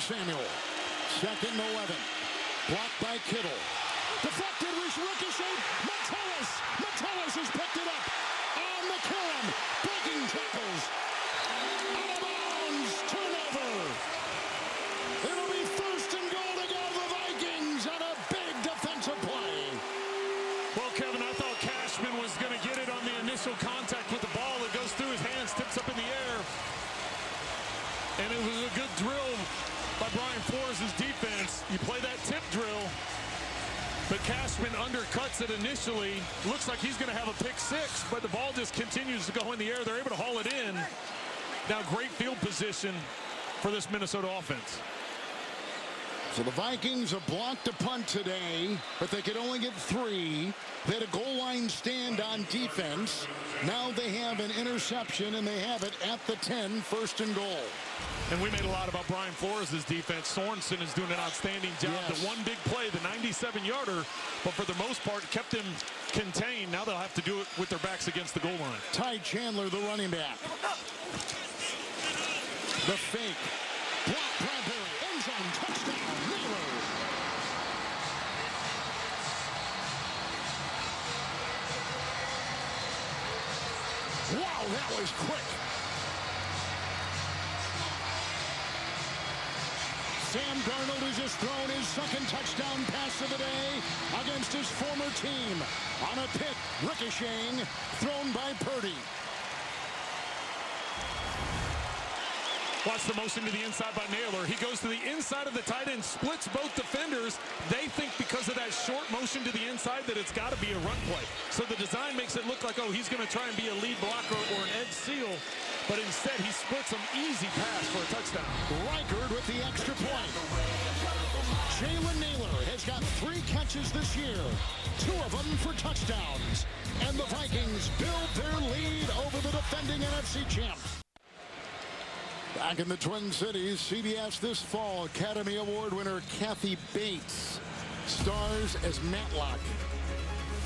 Samuel. 2nd and 11. Blocked by Kittle. Deflected, ricocheted. Metellus has picked it up. On McCarron. Breaking tackles. Out of bounds. Turnover. It'll be 1st and goal to go to the Vikings on a big defensive play. Well, Kevin, I thought Cashman was going to get it on the initial contact with the ball. It goes through his hands, tips up in the air. And it was a good drill by Brian Flores' defense. You play that tip drill, but Cashman undercuts it initially. Looks like he's going to have a pick 6, but the ball just continues to go in the air. They're able to haul it in. Now, great field position for this Minnesota offense. So the Vikings have blocked a punt today, but they could only get 3. They had a goal line stand on defense. Now they have an interception, and they have it at the 10, 1st and goal. And we made a lot about Brian Flores' defense. Sorensen is doing an outstanding job. Yes. The one big play, the 97-yarder, but for the most part, kept him contained. Now they'll have to do it with their backs against the goal line. Ty Chandler, the running back. The fake. Block Bradbury. End zone. Touchdown. Naylor. Wow, that was quick. Sam Darnold has just thrown his 2nd touchdown pass of the day against his former team. On a pick, ricocheting, thrown by Purdy. Watch the motion to the inside by Naylor. He goes to the inside of the tight end, splits both defenders. They think because of that short motion to the inside that it's got to be a run play. So the design makes it look like, oh, he's going to try and be a lead blocker or an edge seal. But instead, he splits them. Easy pass for a touchdown. Reichard with the extra point. Jalen Naylor has got 3 catches this year. 2 of them for touchdowns. And the Vikings build their lead over the defending NFC champs. Back in the Twin Cities, CBS this fall, Academy Award winner Kathy Bates stars as Matlock.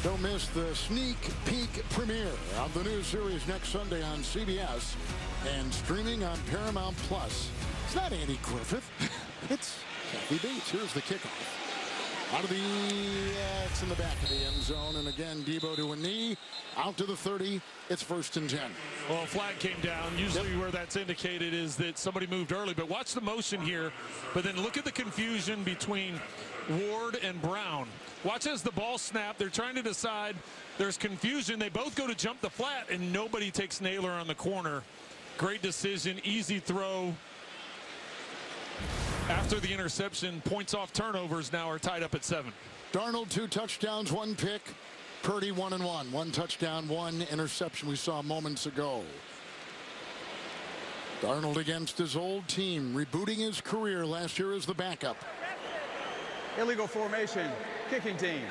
Don't miss the sneak peek premiere of the new series next Sunday on CBS and streaming on Paramount+. It's not Andy Griffith. It's Kathy Bates. Here's the kickoff. Out of the, it's in the back of the end zone. And again, Debo to a knee. Out to the 30. It's 1st and 10. Well, a flag came down. Usually where that's indicated is that somebody moved early. But watch the motion here. But then look at the confusion between Ward and Brown. Watch as the ball snapped. They're trying to decide. There's confusion. They both go to jump the flat, and nobody takes Naylor on the corner. Great decision. Easy throw. After the interception, points off turnovers now are tied up at 7. Darnold 2 touchdowns, 1 pick. Purdy 1-1. 1 touchdown, 1 interception we saw moments ago. Darnold against his old team, rebooting his career last year as the backup. Illegal formation, kicking team.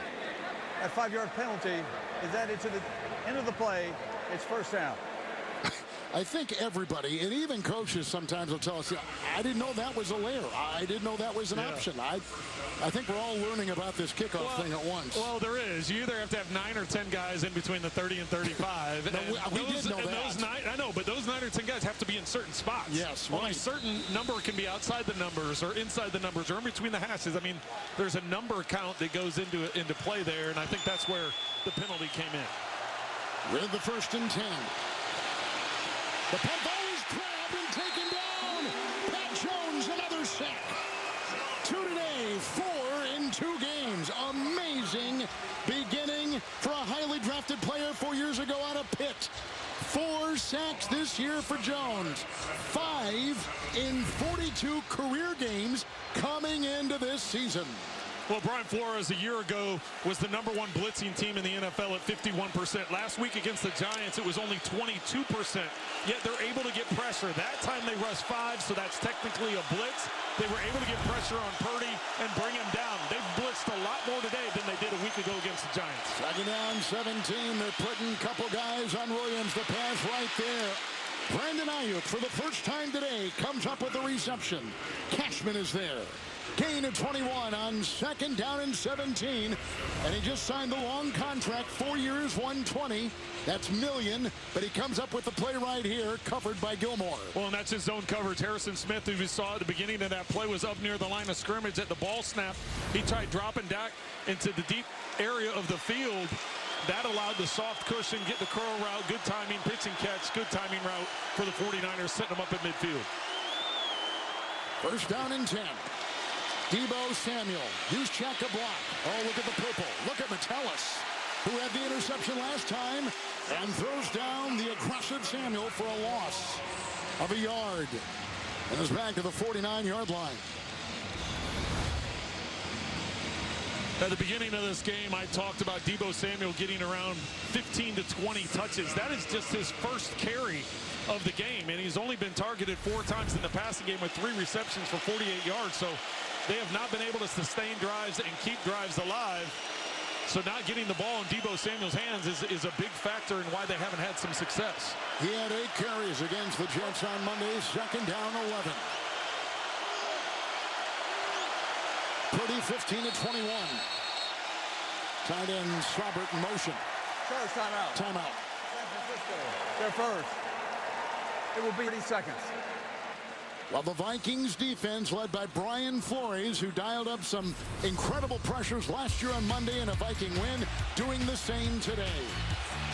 That 5-yard penalty is added to the end of the play. It's 1st down. I think everybody, and even coaches sometimes will tell us, I didn't know that was a layer. I didn't know that was an option. I think we're all learning about this kickoff thing at once. Well, there is. You either have to have 9 or 10 guys in between the 30 and 35. we did know that. Those 9, I know, but those 9 or 10 guys have to be in certain spots. Yes, Only a certain number can be outside the numbers or inside the numbers or in between the hashes. I mean, there's a number count that goes into play there, and I think that's where the penalty came in. With the 1st and 10. The punt ball is grabbed and taken down. Pat Jones, another sack. 2 today, 4 in 2 games. Amazing beginning for a highly drafted player 4 years ago out of Pitt. 4 sacks this year for Jones. 5 in 42 career games coming into this season. Well, Brian Flores a year ago was the #1 blitzing team in the NFL at 51%. Last week against the Giants, it was only 22%. Yet they're able to get pressure. That time they rushed 5, so that's technically a blitz. They were able to get pressure on Purdy and bring him down. They've blitzed a lot more today than they did a week ago against the Giants. 2nd down, 17. They're putting a couple guys on Williams. The pass right there. Brandon Ayuk, for the first time today, comes up with the reception. Cashman is there. Gain of 21 on 2nd down and 17. And he just signed the long contract, 4 years, 120. That's million, but he comes up with the play right here, covered by Gilmore. Well, and that's his zone coverage. Harrison Smith, who we saw at the beginning of that play, was up near the line of scrimmage at the ball snap. He tried dropping Dak into the deep area of the field. That allowed the soft cushion, get the curl route, good timing, pitch and catch, good timing route for the 49ers, setting them up at midfield. 1st down and 10. Deebo Samuel, Juszczyk a block. Oh, look at the purple. Look at Metellus, who had the interception last time, and throws down the aggressive Samuel for a loss of a yard. And is back to the 49-yard line. At the beginning of this game, I talked about Deebo Samuel getting around 15 to 20 touches. That is just his first carry of the game, and he's only been targeted 4 times in the passing game with 3 receptions for 48 yards. So they have not been able to sustain drives and keep drives alive. So not getting the ball in Deebo Samuel's hands is a big factor in why they haven't had some success. He had 8 carries against the Jets on Monday, 2nd down 11. Purdy 15 to 21. Tight end Robert in motion. Charge timeout. Timeout. San Francisco, they're first. It will be 30 seconds. Well, the Vikings defense led by Brian Flores, who dialed up some incredible pressures last year on Monday in a Viking win, doing the same today.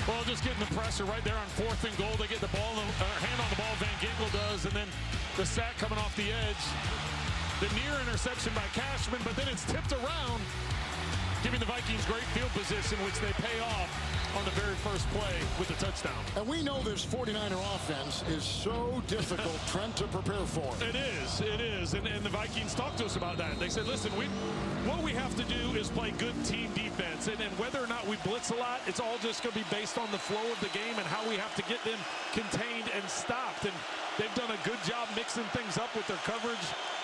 Well, just getting the pressure right there on 4th and goal. They get the ball, hand on the ball, Van Ginkel does, and then the sack coming off the edge. The near interception by Cashman, but then it's tipped around, giving the Vikings great field position, which they pay off on the very first play with the touchdown. And we know this 49er offense is so difficult, Trent, to prepare for. It is. And the Vikings talked to us about that. They said, listen, what we have to do is play good team defense. And whether or not we blitz a lot, it's all just going to be based on the flow of the game and how we have to get them contained and stopped. And they've done a good job mixing things up with their coverage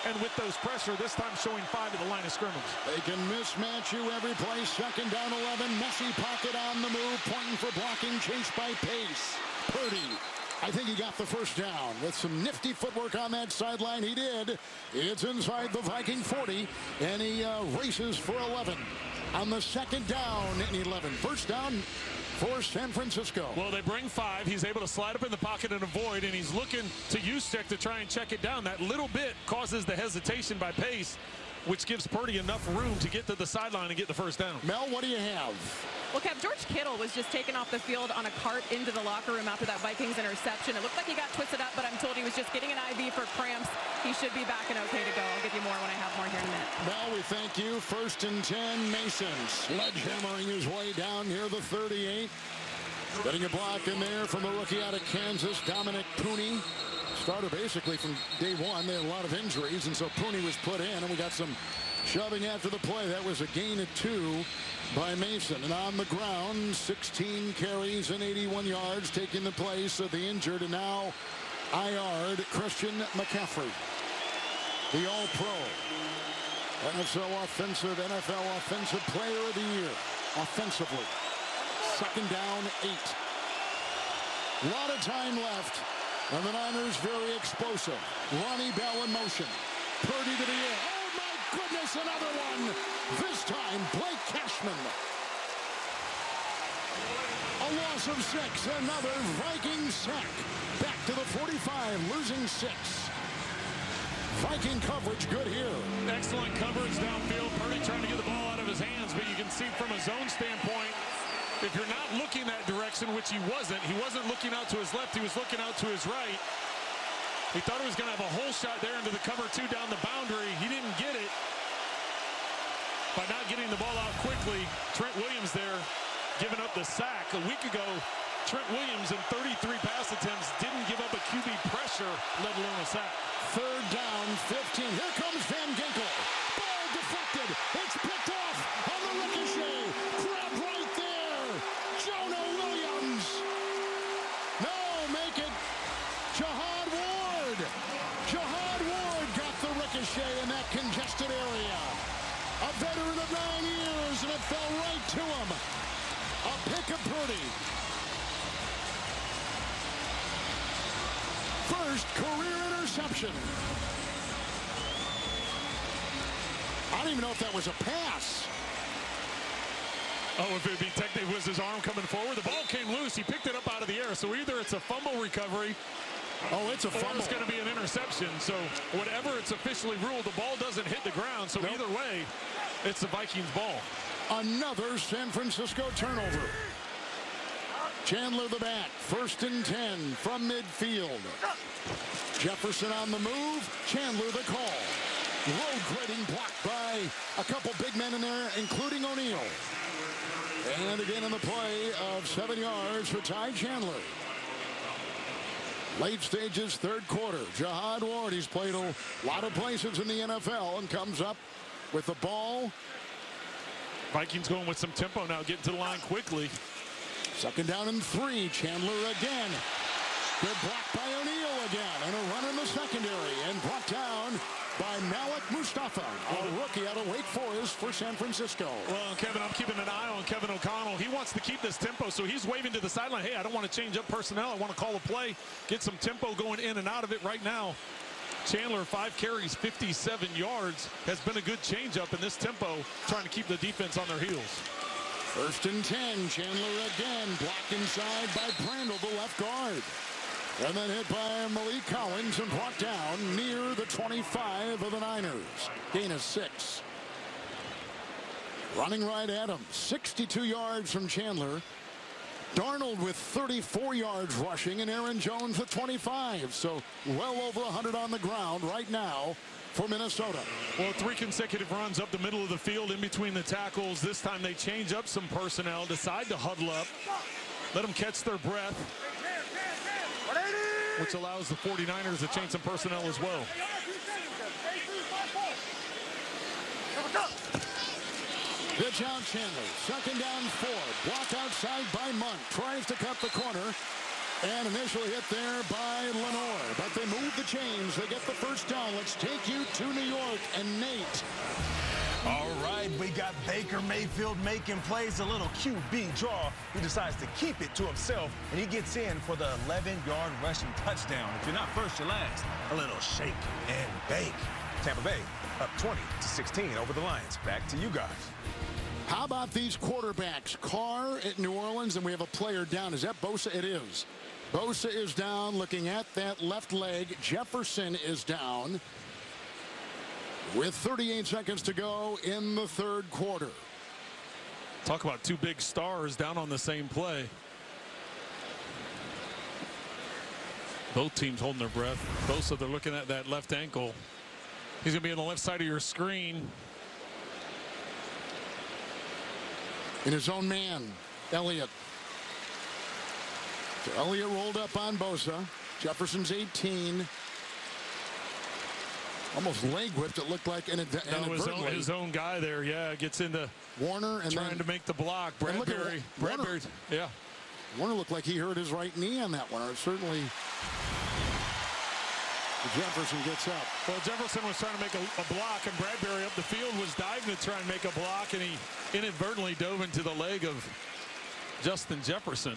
and with those pressure, this time showing 5 at the line of scrimmage. They can mismatch you every play. 2nd down 11. Messy pocket on the move. Pointing for blocking. Chased by Pace. Purdy. I think he got the first down with some nifty footwork on that sideline. He did. It's inside the Viking 40. And he races for 11 on the 2nd down and 11. First down for San Francisco. Well, they bring 5. He's able to slide up in the pocket and avoid, and he's looking to Juszczyk to try and check it down. That little bit causes the hesitation by Pace, which gives Purdy enough room to get to the sideline and get the first down. Mel, what do you have? Well, Kev, George Kittle was just taken off the field on a cart into the locker room after that Vikings interception. It looked like he got twisted up, but I'm told he was just getting an IV for cramps. He should be back and okay to go. I'll give you more when I have more here in a minute. Mel, we thank you. 1st and 10, Mason sledgehammering his way down near the 38. Getting a block in there from the rookie out of Kansas, Dominic Pooney. Starter basically from day one. They had a lot of injuries, and so Pooney was put in, and we got some shoving after the play. That was a gain of 2 by Mason. And on the ground, 16 carries and 81 yards, taking the place of the injured, and now IR'd Christian McCaffrey, the All-Pro. NFL Offensive Player of the Year, offensively. 2nd down 8. A lot of time left, and the Niners very explosive. Ronnie Bell in motion. Purdy to the air. Oh my goodness, another one. This time, Blake Cashman. A loss of 6, another Viking sack. Back to the 45, losing 6. Viking coverage good here. Excellent coverage downfield. Purdy trying to get the ball out of his hands, but you can see from a zone standpoint, if you're not looking that direction, which he wasn't looking out to his left, he was looking out to his right. He thought he was going to have a hole shot there into the cover 2 down the boundary. He didn't get it. By not getting the ball out quickly, Trent Williams there giving up the sack. A week ago, Trent Williams in 33 pass attempts didn't give up a QB pressure, let alone a sack. 3rd down, 15. Here comes Van Ginkel. Ball deflected. It's picked off on the ricochet. Grab right there. Jonah Williams. No, make it Jihad Ward. Jihad Ward got the ricochet in that congested area. A veteran of 9 years, and it fell right to him. A pick of Purdy. First career interception. I don't even know if that was a pass. Oh, if it be technically was his arm coming forward. The ball came loose. He picked it up out of the air. So either it's a fumble recovery. Oh, it's a fumble. Or it's going to be an interception. So whatever it's officially ruled, the ball doesn't hit the ground. So either way, it's the Vikings ball. Another San Francisco turnover. Chandler the back. 1st and 10 from midfield. Jefferson on the move. Chandler the call. Road grading blocked by a couple big men in there, including O'Neal. And again in the play of 7 yards for Ty Chandler. Late stages, 3rd quarter. Jihad Ward, he's played a lot of places in the NFL and comes up with the ball. Vikings going with some tempo now, getting to the line quickly. 2nd down and 3. Chandler again. Good block by O'Neal again. And a run in the secondary. And brought down by Malik Mustafa, a rookie out of Wake Forest for San Francisco. Well, Kevin, I'm keeping an eye on Kevin O'Connell. He wants to keep this tempo, so he's waving to the sideline. Hey, I don't want to change up personnel. I want to call a play, get some tempo going in and out of it right now. Chandler, 5 carries, 57 yards, has been a good changeup in this tempo, trying to keep the defense on their heels. 1st and 10. Chandler again, blocked inside by Brandel, the left guard. And then hit by Malik Collins and brought down near the 25 of the Niners. Gain of 6. Running right at him. 62 yards from Chandler. Darnold with 34 yards rushing, and Aaron Jones with 25. So well over 100 on the ground right now for Minnesota. Well, 3 consecutive runs up the middle of the field in between the tackles. This time they change up some personnel, decide to huddle up, let them catch their breath, which allows the 49ers to change some personnel as well. Pitch out Chandler. 2nd down 4. Blocked outside by Munt. Tries to cut the corner. And initially hit there by Lenore. But they move the chains. They get the 1st down. Let's take you to New York. And Nate. All right, we got Baker Mayfield making plays, a little QB draw. He decides to keep it to himself, and he gets in for the 11-yard rushing touchdown. If you're not first, you're last. A little shake and bake. Tampa Bay up 20-16 over the Lions. Back to you guys. How about these quarterbacks? Carr at New Orleans, and we have a player down. Is that Bosa? It is. Bosa is down, looking at that left leg. Jefferson is down with 38 seconds to go in the 3rd quarter. Talk about 2 big stars down on the same play. Both teams holding their breath. Bosa, they're looking at that left ankle. He's going to be on the left side of your screen. In his own man, Elliott. So Elliott rolled up on Bosa. Jefferson's 18. Almost leg whipped, it looked like, inadvertently. His own guy there, yeah, gets into Warner and trying to make the block. Bradbury, yeah. Warner looked like he hurt his right knee on that one. Or certainly Jefferson gets up. Well, Jefferson was trying to make a block, and Bradbury up the field was diving to try and make a block, and he inadvertently dove into the leg of Justin Jefferson.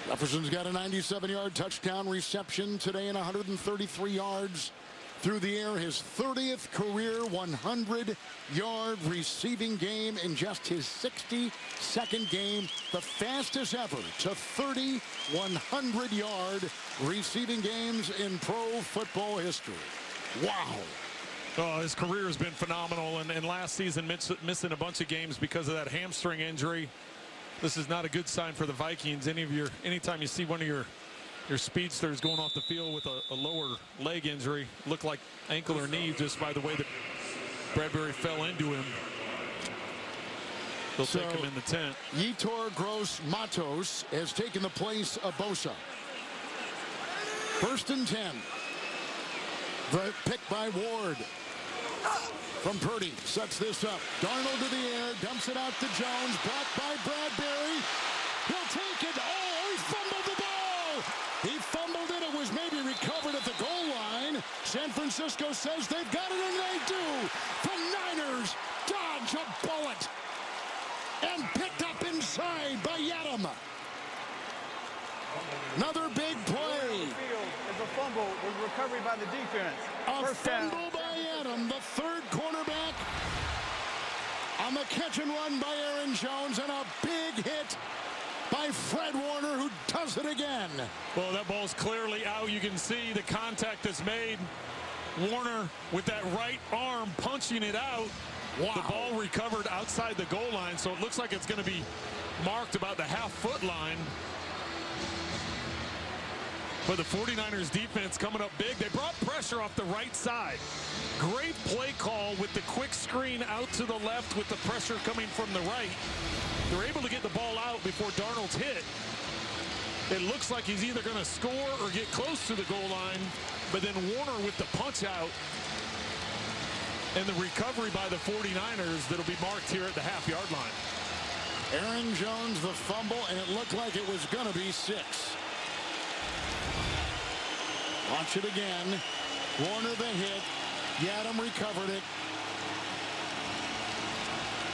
Jefferson's got a 97-yard touchdown reception today and 133 yards through the air. His 30th career 100-yard receiving game in just his 62nd game. The fastest ever to 30 100-yard receiving games in pro football history. Wow. Oh, his career has been phenomenal, and last season missing a bunch of games because of that hamstring injury. This is not a good sign for the Vikings. Anytime you see one of your speedsters going off the field with a lower leg injury, look like ankle or knee just by the way that Bradbury fell into him. They'll take him in the tent. Yetur Gross-Matos has taken the place of Bosa. 1st and 10. The pick by Ward. From Purdy, sets this up. Darnold to the air, dumps it out to Jones, blocked by Bradbury. He'll take it. Oh, he fumbled the ball. He fumbled it. It was maybe recovered at the goal line. San Francisco says they've got it, and they do. The Niners dodge a bullet. And picked up inside by Yadam. Another big play. It's a fumble with recovery by the defense. A fumble by Yadam, the 3rd quarter. catch and run by Aaron Jones, and a big hit by Fred Warner, who does it again. Well, that ball's clearly out. You can see the contact that's made. Warner with that right arm punching it out. Wow. The ball recovered outside the goal line, so it looks like it's going to be marked about the half-foot line. But the 49ers defense coming up big. They brought pressure off the right side. Great play call with the quick screen out to the left with the pressure coming from the right. They're able to get the ball out before Darnold's hit. It looks like he's either going to score or get close to the goal line, but then Warner with the punch out and the recovery by the 49ers that'll be marked here at the half-yard line. Aaron Jones the fumble, and it looked like it was going to be 6. Watch it again. Warner the hit. Yadam recovered it.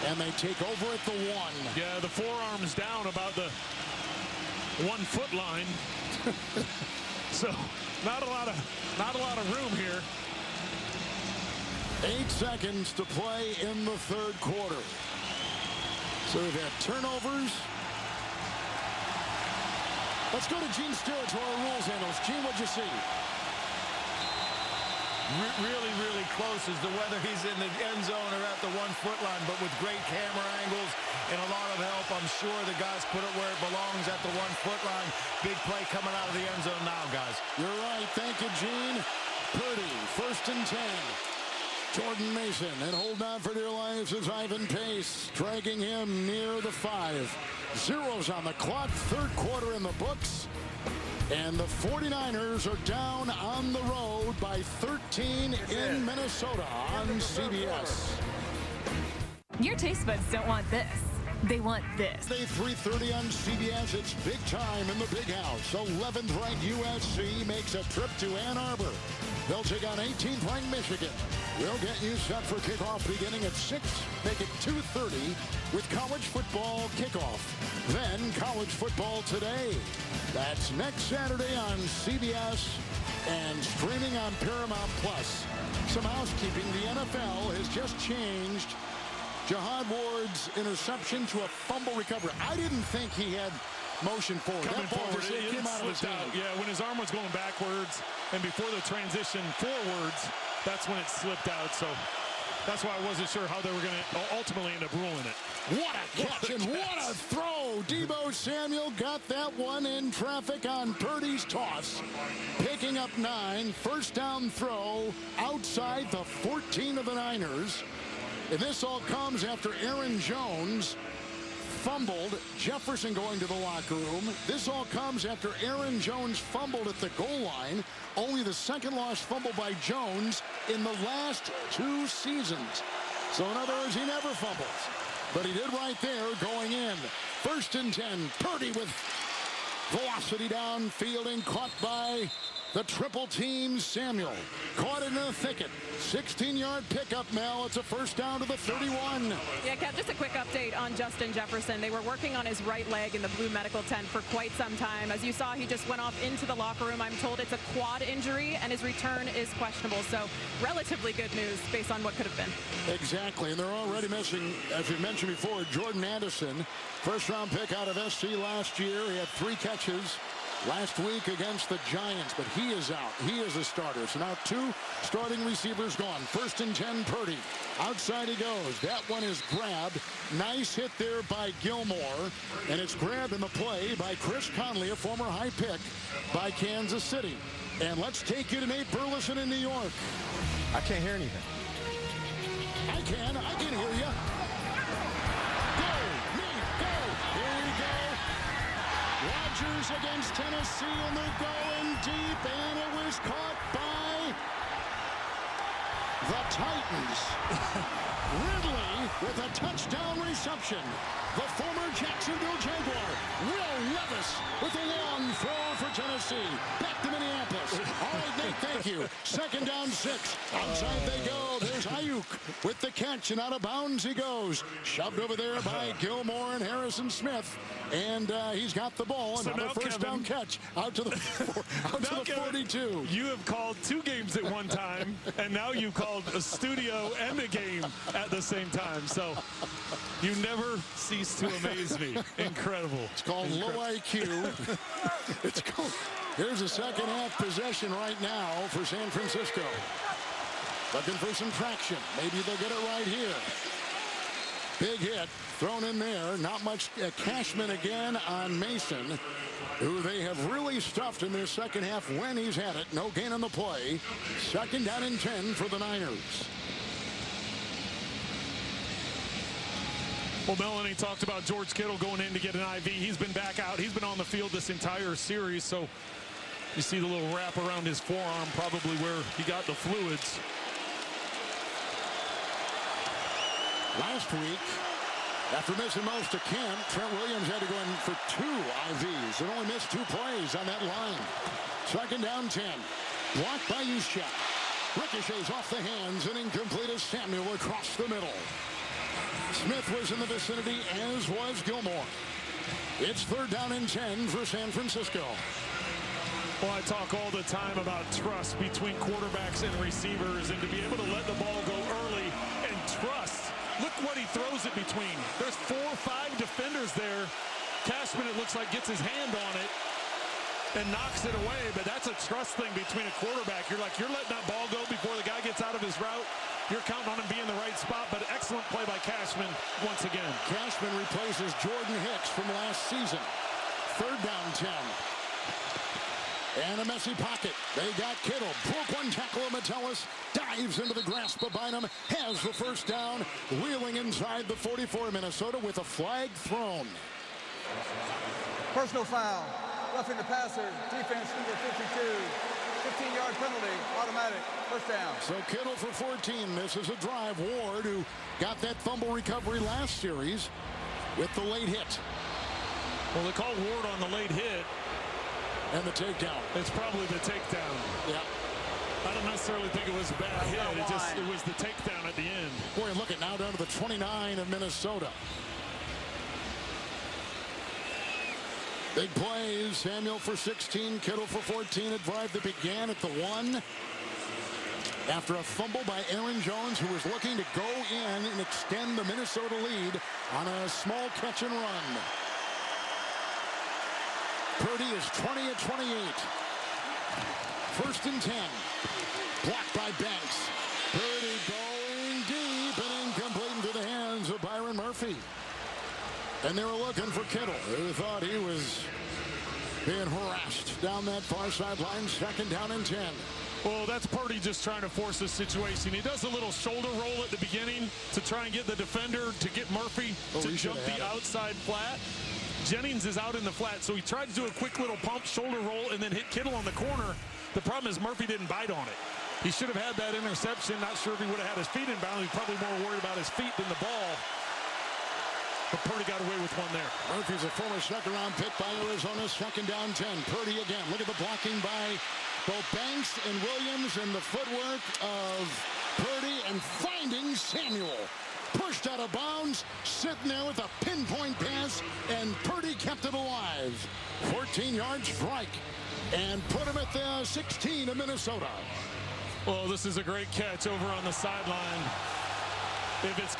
And they take over at the 1. Yeah, the forearm's down about the 1-foot line. So not a lot of room here. 8 seconds to play in the third quarter. So we've had turnovers. Let's go to Gene Stewart to our rules analyst. Gene, what'd you see? Really close as to whether he's in the end zone or at the 1-foot line, but with great camera angles and a lot of help, I'm sure the guys put it where it belongs at the 1-foot line. Big play coming out of the end zone now, guys. You're right. Thank you, Gene. Purdy, 1st and 10. Jordan Mason, and hold on for dear lives as Ivan Pace, dragging him near the 5. Zeros on the clock, third quarter in the books. And the 49ers are down on the road by 13 in Minnesota on CBS. Your taste buds don't want this. They want this. Day 3:30 on CBS. It's big time in the big house. 11th ranked USC makes a trip to Ann Arbor. They'll take on 18th ranked Michigan. We'll get you set for kickoff beginning at 6. Make it 2:30 with college football kickoff. Then college football today. That's next Saturday on CBS and streaming on Paramount Plus. Some housekeeping. The NFL has just changed Jihad Ward's interception to a fumble recovery. I didn't think he had motion forward. Coming that ball forward, just came out of his slipped hand. out. Yeah, when his arm was going backwards and before the transition forwards, that's when it slipped out. So that's why I wasn't sure how they were going to ultimately end up ruling it. What a catch and what a throw. Deebo Samuel got that one in traffic on Purdy's toss. Picking up 9. First down throw outside the 14 of the Niners. And this all comes after Aaron Jones fumbled. Jefferson going to the locker room. This all comes after Aaron Jones fumbled at the goal line. Only the second lost fumble by Jones in the last 2 seasons. So in other words, he never fumbles. But he did right there going in. 1st and 10. Purdy with velocity downfield and caught by the triple team. Samuel caught in the thicket. 16-yard pickup, Mel. It's a first down to the 31. Yeah, Kev, just a quick update on Justin Jefferson. They were working on his right leg in the blue medical tent for quite some time. As you saw, he just went off into the locker room. I'm told it's a quad injury, and his return is questionable. So relatively good news based on what could have been. Exactly, and they're already missing, as we mentioned before, Jordan Addison. First-round pick out of SC last year. He had 3 catches last week against the Giants, but he is out. He is a starter. So now 2 starting receivers gone. 1st and 10, Purdy. Outside he goes. That one is grabbed. Nice hit there by Gilmore. And it's grabbed in the play by Chris Conley, a former high pick by Kansas City. And let's take you to Nate Burleson in New York. I can't hear anything. I can hear you. Go, Nate, go. Here we go. Rodgers against Tennessee, and they're going deep, and it was caught by the Titans. Ridley with a touchdown reception. The former Jacksonville Jaguar, Will Levis, with a long throw for Tennessee. Back to Minneapolis. All right, Nate, thank you. 2nd down 6. Outside they go. There's Ayuk with the catch, and out of bounds he goes. Shoved over there by Gilmore and Harrison Smith. And he's got the ball. So Another first down catch out to the 42. You have called 2 games at one time, and now you called called a studio and a game at the same time. So you never cease to amaze me. Incredible. It's called low IQ. It's called. Here's a second half possession right now for San Francisco. Looking for some traction. Maybe they'll get it right here. Big hit thrown in there. Not much. Cashman again on Mason, who they have really stuffed in this second half when he's had it. No gain on the play. Second down and 10 for the Niners. Well, Melanie talked about George Kittle going in to get an IV. He's been back out. He's been on the field this entire series. So you see the little wrap around his forearm, probably where he got the fluids. Last week, after missing most of camp, Trent Williams had to go in for 2 IVs and only missed 2 plays on that line. Second down 10. Blocked by Juszczyk. Ricochets off the hands and incomplete as Samuel across the middle. Smith was in the vicinity, as was Gilmore. It's third down and 10 for San Francisco. Well, I talk all the time about trust between quarterbacks and receivers, and to be able to let the ball go early and trust. Look what he throws it between. There's 4 or 5 defenders there. Cashman, it looks like, gets his hand on it and knocks it away, but that's a trust thing between a quarterback. You're letting that ball go before the guy gets out of his route. You're counting on him being in the right spot, but excellent play by Cashman once again. Cashman replaces Jordan Hicks from last season. Third down 10. And a messy pocket. They got Kittle. Broke one tackle of Metellus. Dives into the grasp of Bynum. Has the first down. Wheeling inside the 44 Minnesota with a flag thrown. Personal foul. Roughing the passer. Defense number 52. 15-yard penalty. Automatic. First down. So Kittle for 14. This is a drive. Ward, who got that fumble recovery last series with the late hit. Well, they called Ward on the late hit. And the takedown. It's probably the takedown. Yeah. I don't necessarily think it was a bad hit. It was the takedown at the end. Boy, look at now down to the 29 of Minnesota. Big plays. Samuel for 16. Kittle for 14. A drive that began at the 1. After a fumble by Aaron Jones, who was looking to go in and extend the Minnesota lead on a small catch and run. Purdy is 20 at 28. First and 10. Blocked by Banks. Purdy going deep and incomplete into the hands of Byron Murphy. And they were looking for Kittle, who thought he was being harassed down that far sideline. Second down and 10. Well, that's Purdy just trying to force a situation. He does a little shoulder roll at the beginning to try and get the defender to get Murphy to jump the outside flat. Jennings is out in the flat, so he tried to do a quick little pump shoulder roll and then hit Kittle on the corner. The problem is Murphy didn't bite on it. He should have had that interception. Not sure if he would have had his feet in bounds. He's probably more worried about his feet than the ball. But Purdy got away with one there. Murphy's a former second-round pick by Arizona. Second down 10. Purdy again. Look at the blocking by both Banks and Williams and the footwork of Purdy and finding Samuel. Pushed out of bounds, sitting there with a pinpoint pass, and Purdy kept it alive. 14-yard strike, and put him at the 16 of Minnesota. Well, this is a great catch over on the sideline. If it's